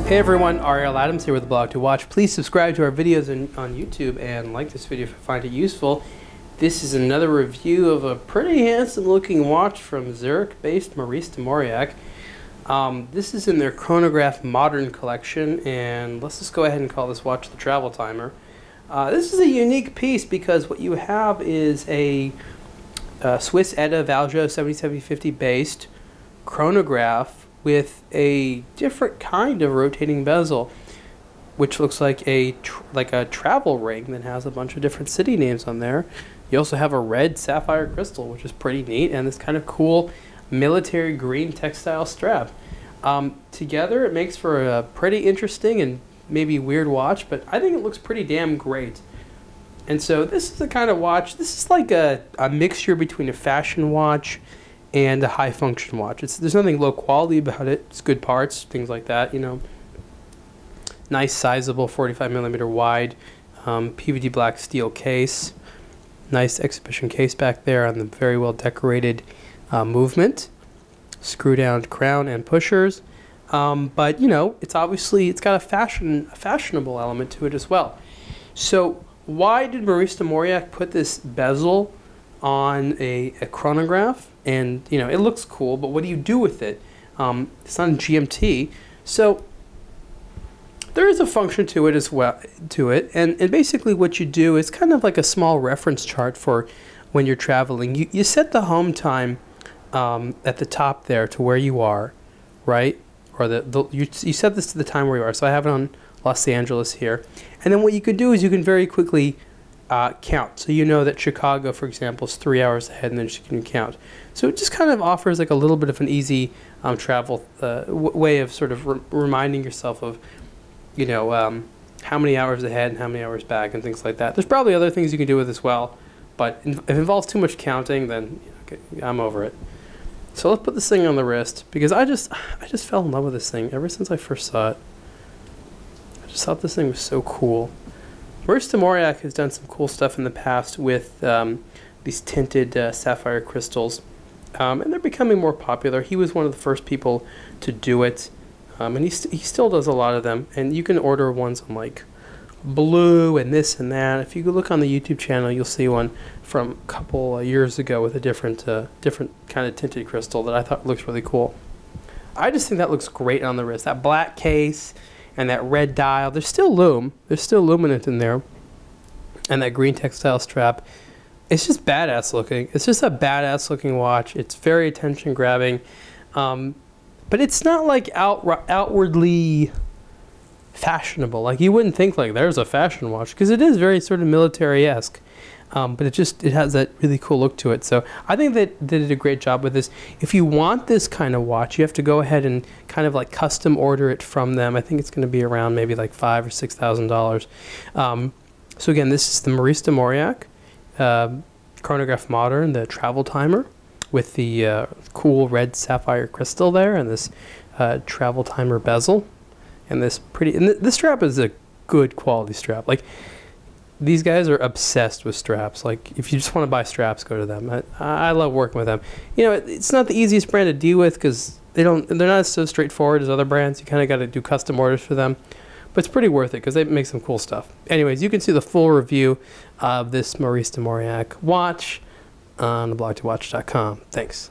Hey everyone, Ariel Adams here with aBlogtoWatch. Please subscribe to our videos on YouTube and like this video if you find it useful. This is another review of a pretty handsome looking watch from Zurich-based Maurice de Mauriac. This is in their Chronograph Modern collection, and let's just go ahead and call this watch the Travel Timer. This is a unique piece because what you have is a Swiss Edda Valjoux 7750 based chronograph with a different kind of rotating bezel, which looks like a travel ring that has a bunch of different city names on there. You also have a red sapphire crystal, which is pretty neat, and this kind of cool military green textile strap. Together it makes for a pretty interesting and maybe weird watch, but I think it looks pretty damn great. And so this is the kind of watch, this is like a mixture between a fashion watch and a high function watch. There's nothing low quality about it. It's good parts, things like that, you know. Nice sizable 45mm wide PVD black steel case. Nice exhibition case back there on the very well decorated movement. Screw down crown and pushers. But you know, it's got a fashionable element to it as well. So why did Maurice de Mauriac put this bezel on a chronograph? And you know, it looks cool, but what do you do with it? It's not a GMT, so there is a function to it as well. And basically what you do is kind of like a small reference chart for when you're traveling. You set the home time at the top there to where you are, right? Or you set this to the time where you are. So I have it on Los Angeles here, and then what you could do is you can very quickly count. So you know that Chicago, for example, is 3 hours ahead, and then you can count. So it just kind of offers like a little bit of an easy travel way of sort of reminding yourself of, you know, how many hours ahead and how many hours back and things like that. There's probably other things you can do with it as well, but if it involves too much counting, then okay, I'm over it. So let's put this thing on the wrist, because I just fell in love with this thing ever since I first saw it. I just thought this thing was so cool. Maurice de Mauriac has done some cool stuff in the past with these tinted sapphire crystals, and they're becoming more popular. He was one of the first people to do it, and he still does a lot of them. And you can order ones on like blue and this and that. If you go look on the YouTube channel, you'll see one from a couple years ago with a different kind of tinted crystal that I thought looks really cool. I just think that looks great on the wrist. That black case and that red dial, there's still luminant in there, and that green textile strap. It's just badass looking. It's just a badass looking watch. It's very attention grabbing, but it's not like outwardly fashionable. Like you wouldn't think like there's a fashion watch, because it is very sort of military-esque. But it has that really cool look to it. So I think that they did a great job with this. If you want this kind of watch, you have to go ahead and kind of like custom order it from them. I think it's going to be around maybe like $5,000 or $6,000. So again, this is the Maurice de Mauriac Chronograph Modern, the Travel Timer, with the cool red sapphire crystal there, and this Travel Timer bezel, and this this strap is a good quality strap. Like, these guys are obsessed with straps. Like, if you just want to buy straps, go to them. I love working with them. You know, it's not the easiest brand to deal with because they're not so straightforward as other brands. You kind of got to do custom orders for them, but it's pretty worth it because they make some cool stuff. Anyways, you can see the full review of this Maurice de Mauriac watch on aBlogtoWatch.com. Thanks.